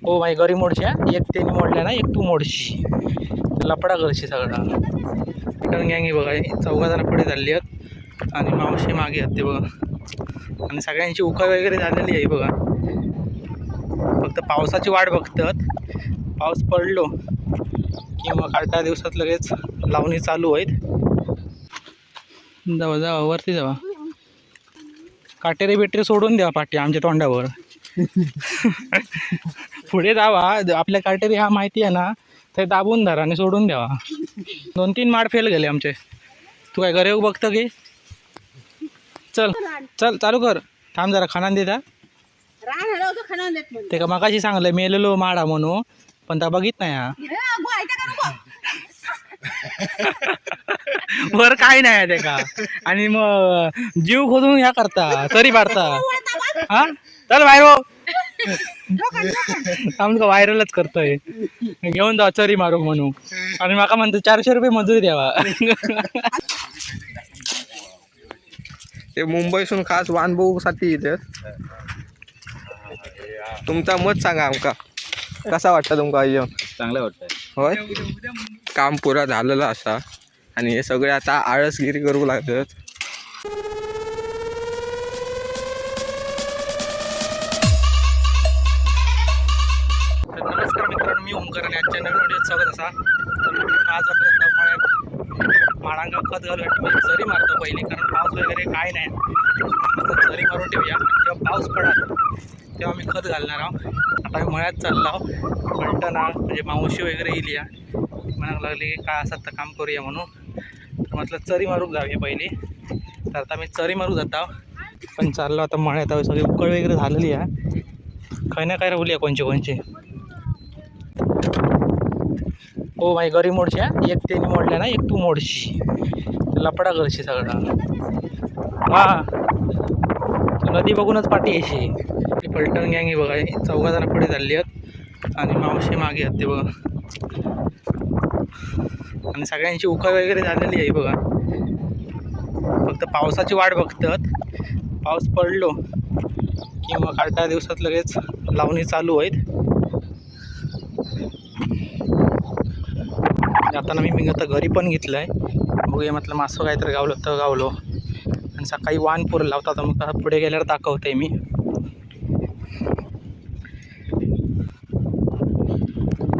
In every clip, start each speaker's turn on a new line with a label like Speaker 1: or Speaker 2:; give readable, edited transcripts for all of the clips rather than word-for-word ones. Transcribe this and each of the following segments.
Speaker 1: हो माही गरी मोडशी एक त्यांनी मोडल्या ना एक तू मोडशी लपडा करशी सगळा रिटर्न गँग बघा चौघा जण पुढे झाली आहेत आणि मावशी मागे आहेत ते बघा आणि सगळ्यांची उकळ वगैरे झालेली आहे बघा. फक्त पावसाची वाट बघतात. पाऊस पडलो की मग 8-10 दिवसात लगेच लावणी चालू आहेत. जावा जावा वरती जावा. काटेरी बिटेरी सोडून द्या पाठी आमच्या तोंडावर. पुढे जावा. आपल्या काटेरी हा माहिती आहे ना ते दाबून धरा आणि सोडून द्यावा. 2-3 माड फेल गेले आमचे. तू काय घरे बघतं की चल चल चालू कर. थांब जरा खाना देता ते का मगाशी सांगलं मेलेलो माडा म्हणून पण त्या बघित नाही हा. वर काय नाही आहे ते का आणि मग जीव खोदून ह्या करता तरी मारता हा. चल बाहेर हो. आमचं व्हायरलच करतोय घेऊन जा चरी मारू म्हणून आणि माका म्हणतो 400 रुपये मजुरी द्यावा.
Speaker 2: ते मुंबईसून खास वान बघूसाठी येतात. तुमचा मत सांगा आमका कसा वाटतं तुमका येऊन.
Speaker 1: चांगलं वाटतंय
Speaker 2: होय काम पुरा झालेलं असा आणि हे सगळे आता आळसगिरी करू लागतात.
Speaker 1: नमस्कार मित्रांनो मी ओंकार आणि आजच्या नवीन व्हिडिओत स्वागत असा. आज आपण माडांगा खत घालून जरी मारतो पहिली कारण पाऊस वगैरे काय नाही जरी मारून ठेवूया. जेव्हा पाऊस पडत तेव्हा मी खत घालणार आहोत. आता मी मळ्यात चाललो आहो. कंटना म्हणजे मावशी वगैरे येईल या म्हणायला लागले की काय असं तर काम करूया म्हणून तर म्हटलं चरी मारून जाऊया पहिली. तर आता मी चरी मारू जात आहो पण चाललो आता मळ्यात आहो. सगळी उकळ वगैरे झालेली आहे. काही ना काय राहुली कोणचे हो माही गरी मोडशी एक त्यांनी मोडल्या ना एक तू मोडशी लपडा करशी सगळा हा. तू नदी बघूनच पाठी येशी. पलटण गँग बघा चौघा जण पुढे झाली आहेत आणि मावशी मागे आहेत ते बघा आणि सगळ्यांची उकळ वगैरे झालेली आहे बघा. फक्त पावसाची वाट बघतात. पाऊस पडलो की मग 8-10 दिवसात लगेच लावणी चालू आहेत. जाताना मी आता घरी पण घेतलं आहे. बघूया म्हटलं मासं काहीतरी गावलं तर गावलो आणि सकाळी वान पुरला होता. तर मग पुढे गेल्यावर दाखवते मी.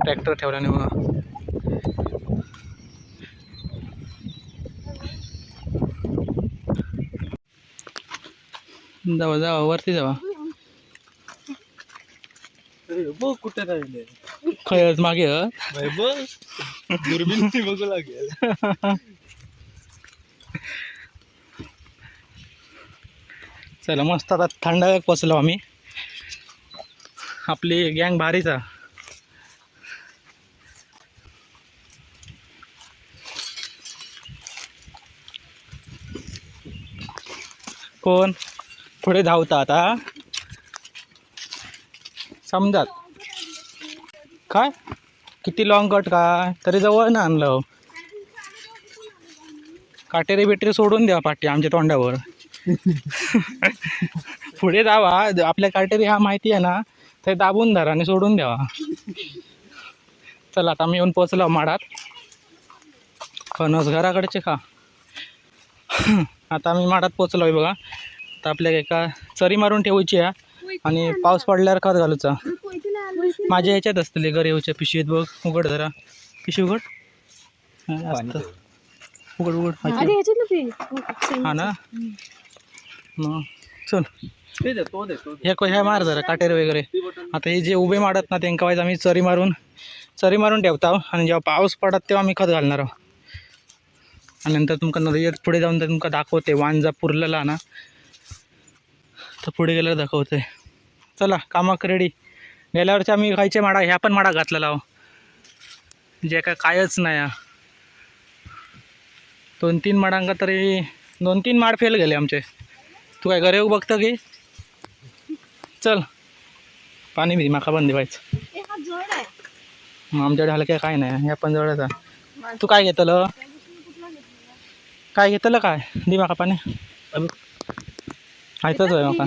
Speaker 1: ट्रॅक्टर ठेवल्याने मग जावा जावा वरती जावा.
Speaker 3: बघ कुठे राहिले
Speaker 1: खयच मागे
Speaker 3: बघ दुर्बीन बघू लागेल.
Speaker 1: चला मस्त आता थंडाव्यात पोचलो आम्ही. आपली गँग भारीचा. कोण पुढे धावता आता समजात काय किती लॉंग कट काय तरी जवळ ना आणलं. काटेरी बिटेरी सोडून द्या पाठी आमच्या तोंडावर. पुढे जावा. आपल्या काटेरी हा माहिती आहे ना ते दाबून धरा आणि सोडून द्यावा. चला आता मी येऊन पोचलो माडात. फणस घराकडचे खा. आता आम्ही माडात पोचलो आहे बघा. आता आपल्या एका चरी मारून ठेवायची आहे आणि पाऊस पडल्यावर खत घालूचा. माझ्या ह्याच्यात असतले गरेवच्या पिशवीत बघ. उघड जरा पिशवी उघड. उघड उघड हा ना मग चल ह्या मार जरा काटेर वगैरे. आता हे जे उभे माडत ना त्यांना वाईज आम्ही चरी मारून ठेवतो आणि जेव्हा पाऊस पडत तेव्हा आम्ही खत घालणार आहोत. आणि नंतर तुमका नदीत पुढे जाऊन तर तुमका दाखवते वांजा पुरलेला ना तर पुढे गेल्यावर दाखवते. चला कामाक रेडी. गेल्यावरच्या आम्ही खायचे माडा ह्या पण माडा घातलेला आहो जे काय कायच नाही. 2-3 माडांका तरी 2-3 माड फेल गेले आमचे. तू काय घरे बघतं की चल पाणी बी माका पण देवायचं. मग आमच्याकडे हलक्या काय नाही ह्या पण जवळचा. तू काय घेतलं काय दे माका पाणी. आयतच आहे माका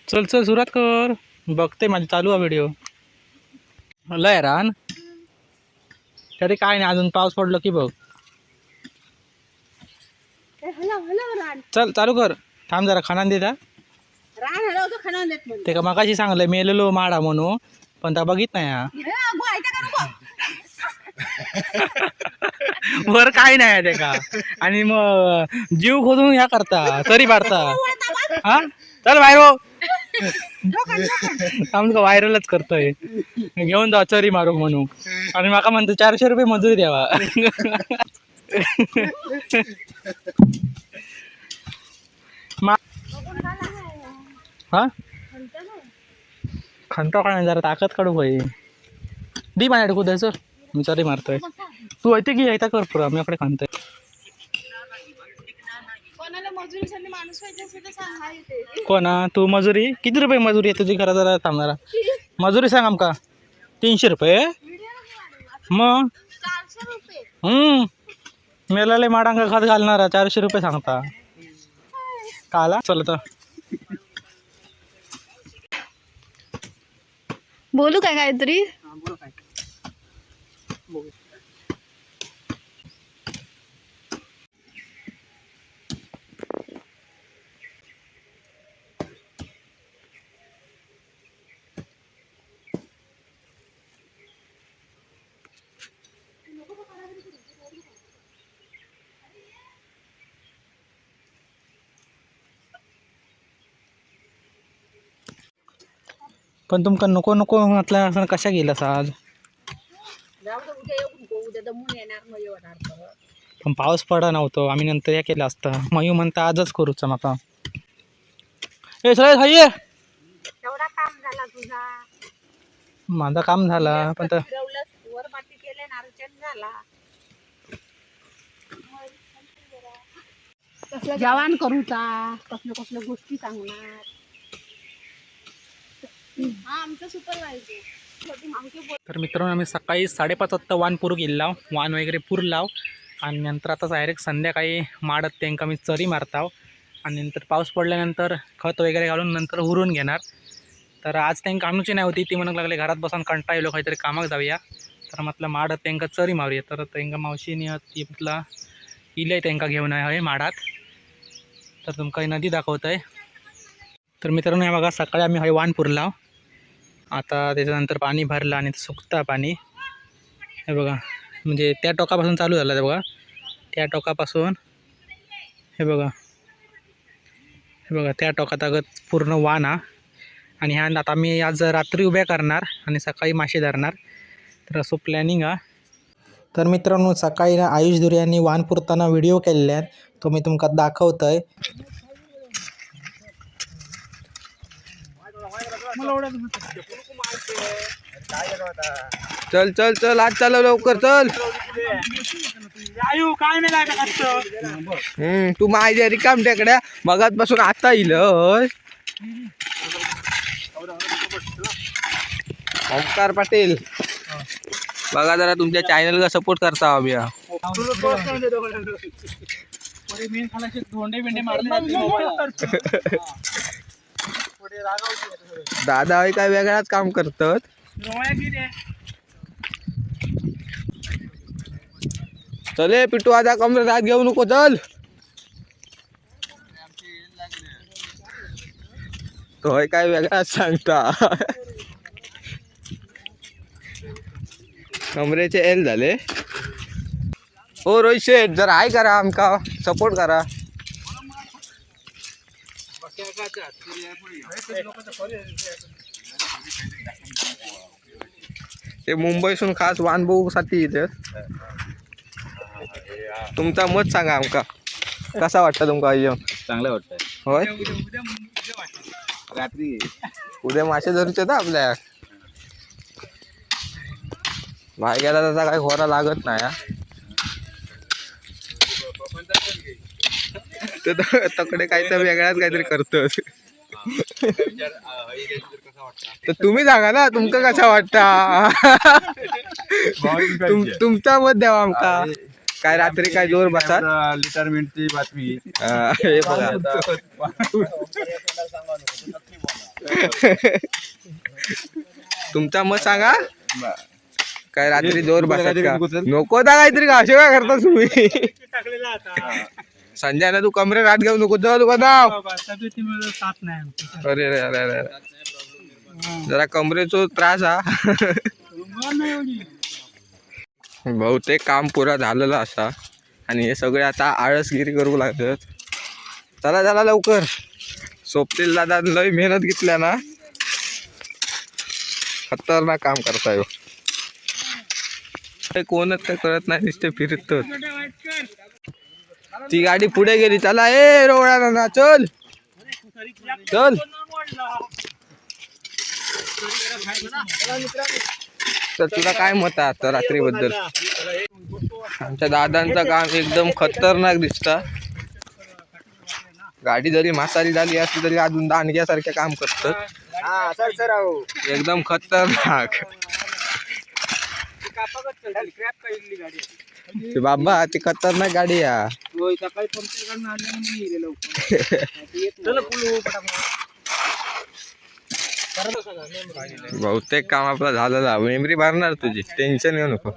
Speaker 1: चल चल सुरुवात कर. बघते माझी चालू आहे व्हिडिओ. लय रान तरी काय नाही अजून पाऊस पडलो की बघ. चल चालू कर. थांब जरा खाना देता ते का मगाशी सांगलंय मेलेलो माडा म्हणून पण त्या बघित नाही हा. वर काही नाही आहे ते का आणि मग जीव खोदून ह्या करता तरी मारता हा. चल बाहेर हो. थांब का व्हायरलच करतोय घेऊन जा चरी मारू म्हणून आणि माका म्हणतो 400 रुपये मजुरी द्यावा. हा खंतो काय जरा ताकद काढू भाई दी माझ्याकडे कुठे सर मी चरी मारतोय तू येते की येता कर पुरा मी आपले खांतोय. कोणा तू मजुरी किती रुपये मजुरी आहे तुझी घरा जरा थांबणारा मजुरी सांग आमका 300 रुपये मग मेलाले माडांका खत घालणारा 400 रुपये सांगता काला चल तर
Speaker 4: बोलू काय काहीतरी.
Speaker 1: पण तुमका नको नको म्हटलं असं कशा गेला आज. पण पाऊस पडा नव्हतो आम्ही नंतर या केलं असतं. मयू म्हणता आजच करूचा माका ए सगळे हाय माझा काम झाला पण
Speaker 4: जवान करूचा कसल्या कसल्या गोष्टी सांगणार.
Speaker 1: तर मित्रांनो आम्ही सकाळी 5:30 वाजता वान पुरू गेला वान वगैरे पुरलाव आणि नंतर आता डायरेक्ट संध्याकाळी माडत त्यांका मी चरी मारताव आणि नंतर पाऊस पडल्यानंतर खत वगैरे घालून नंतर उरून घेणार. तर आज त्यांना आणूची नाही होती ती म्हणू लागले घरात बसून कंटाळा येलो काहीतरी कामाक जाऊया तर म्हटलं माडत त्यांका चरी मारूया. तर त्यांका मावशीने ती म्हटलं इले त्यांका घेऊन आहे माडात तर तुमका नदी दाखवत आहे. तर मित्रांनो हे बघा सकाळी आम्ही वान पुरला आता त्याच्यानंतर पाणी भरलं आणि सुकता पाणी हे बघा म्हणजे त्या टोकापासून चालू झालं ते बघा त्या टोकापासून हे बघा त्या टोकात अगत पूर्ण वान हा आणि ह्या आता आम्ही आज रात्री उभ्या करणार आणि सकाळी मासे धरणार. तर असं प्लॅनिंग हा. तर मित्रांनो सकाळी ना आयुष दुरे यांनी वान पुरताना व्हिडिओ केलेले आहेत तो मी तुमका दाखवतोय.
Speaker 2: चल चल चल आज चालव लवकर चल. तू माझ्या रिकाम टेकड्या बघत बसून आता येईल ओमकार पाटील बघा जरा तुमच्या चॅनलला सपोर्ट करता आम्ही. दादा काय वेगळाच काम करतात. चले पिटू आता कमरे रात घेऊ नको चल. तो काय वेगळाच सांगता कमरेचे एल झाले. हो रोहित शेठ जरा हाय करा आमका सपोर्ट करा. ते मुंबईसून खास वान बघूसाठी येते. तुमचा मत सांगा आमका कसा वाटतं तुमका येऊन.
Speaker 3: चांगलं वाटतंय
Speaker 2: होय
Speaker 3: रात्री
Speaker 2: उद्या मासे धरूचे ना आपल्या बाहेर गेला तसा काही खोरा लागत नाही. तकडे काहीतरी वेगळाच काहीतरी करतोस. तर तुम्ही सांगा ना तुमका कसा वाटता तुमचा मत द्यावा आमका. काय रात्री काय जोर बसात
Speaker 3: रिटायरमेंटची बातमी.
Speaker 2: हे बघा तुमचा मत सांगा काय रात्री जोर बसात का नको दा काहीतरी का असे काय करता तुम्ही संजय ना तू कमरे रात घेऊ नको जाऊ तुका नाव अरे अरे अरे अरे जरा कमरेचो त्रास हा बहुतेक काम पुरा झालेलं असा आणि हे सगळे आता आळसगिरी करू लागतात चला चला लवकर सोपतील दादा लय मेहनत घेतल्या ना खतरनाक काम करताय कोणच काय कळत नाही नुसते फिरत ती गाडी पुढे गेली चला ए रोवळा ना चल चल तर तुला काय मत आहे आता रात्रीबद्दल आमच्या दादांचं काम एकदम खतरनाक दिसता गाडी जरी म्हातारी झाली असली तरी अजून दांडग्यासारखे काम करतात एकदम खतरनाक ते बाबा ती खतरनाक गाडी आहे बहुतेक काम आपलं झालेलं मेमरी भरणार तुझी टेन्शन घेऊ नको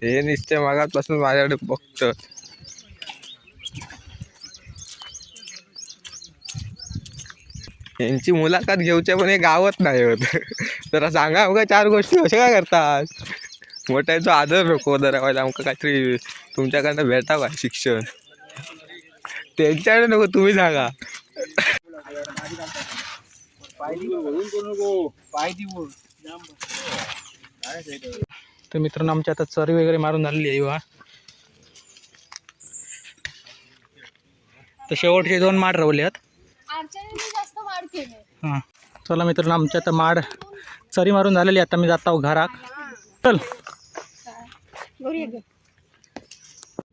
Speaker 2: हे नुसते मागापासून माझ्याकडे बघत यांची मुलाखत घेऊच्या पण हे गावत नाही होत जरा सांगा बघा 4 गोष्टी कशा काय करतात मोठ्याचा आदर नको जरा आमका काहीतरी तुमच्याकडनं भेटा का शिक्षण त्यांच्याकडे नको तुम्ही सांगा
Speaker 1: तर मित्रांनो आमच्या आता चरी वगैरे मारून झालेली आहे वा तर शेवटचे 2 माड रवले आहेत हां चला मित्रांनो आमच्या आता माड चरी मारून झालेली आता मी जात आहो घरात चल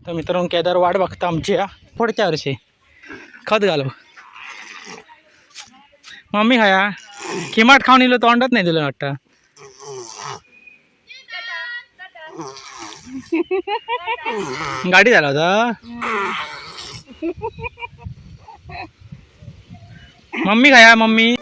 Speaker 1: तर मित्रांनो केदार वाट बघता आमची पुढच्या वर्षी खत घालव मम्मी खाया किमाट खाऊन इलो तोंडात नाही तुला वाटतं गाडी झाला होता मम्मी खाया मम्मी